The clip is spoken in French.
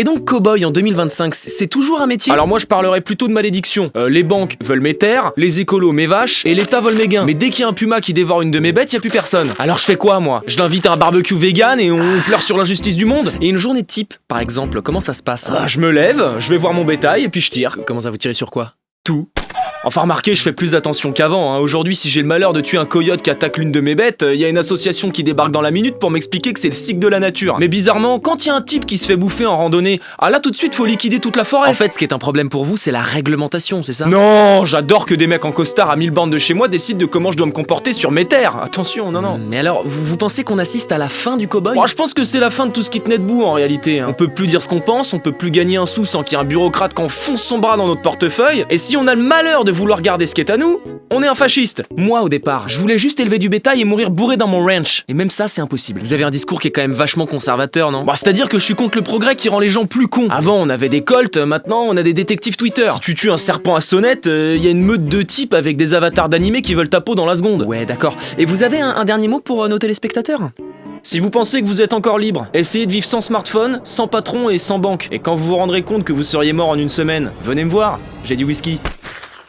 Et donc cow-boy en 2025, c'est toujours un métier? Alors moi je parlerais plutôt de malédiction. Les banques veulent mes terres, les écolos mes vaches, et l'État vole mes gains. Mais dès qu'il y a un puma qui dévore une de mes bêtes, y a plus personne. Alors je fais quoi moi? Je l'invite à un barbecue vegan et on pleure sur l'injustice du monde? Et une journée type, par exemple, comment ça se passe? Je me lève, je vais voir mon bétail et puis je tire. Comment ça, vous tirez sur quoi? Tout. Enfin remarquez, je fais plus attention qu'avant, hein. Aujourd'hui, si j'ai le malheur de tuer un coyote qui attaque l'une de mes bêtes, y a une association qui débarque dans la minute pour m'expliquer que c'est le cycle de la nature. Mais bizarrement, quand y a un type qui se fait bouffer en randonnée, ah là tout de suite faut liquider toute la forêt. En fait, ce qui est un problème pour vous, c'est la réglementation, c'est ça? Non, j'adore que des mecs en costard à 1000 bornes de chez moi décident de comment je dois me comporter sur mes terres. Attention, non. Mais alors, vous pensez qu'on assiste à la fin du cow-boy? Je pense que c'est la fin de tout ce qui tenait debout en réalité, hein. On peut plus dire ce qu'on pense, on peut plus gagner un sou sans qu'il y ait un bureaucrate qui enfonce son bras dans notre portefeuille, et si on a le malheur de vouloir garder ce qui est à nous, on est un fasciste. Moi au départ, je voulais juste élever du bétail et mourir bourré dans mon ranch. Et même ça c'est impossible. Vous avez un discours qui est quand même vachement conservateur, non? C'est-à-dire que je suis contre le progrès qui rend les gens plus cons. Avant on avait des colts, maintenant on a des détectives Twitter. Si tu tues un serpent à sonnette, y a une meute de types avec des avatars d'animés qui veulent ta peau dans la seconde. Ouais d'accord. Et vous avez un dernier mot pour nos téléspectateurs? Si vous pensez que vous êtes encore libre, essayez de vivre sans smartphone, sans patron et sans banque. Et quand vous vous rendrez compte que vous seriez mort en une semaine, venez me voir, j'ai du whisky.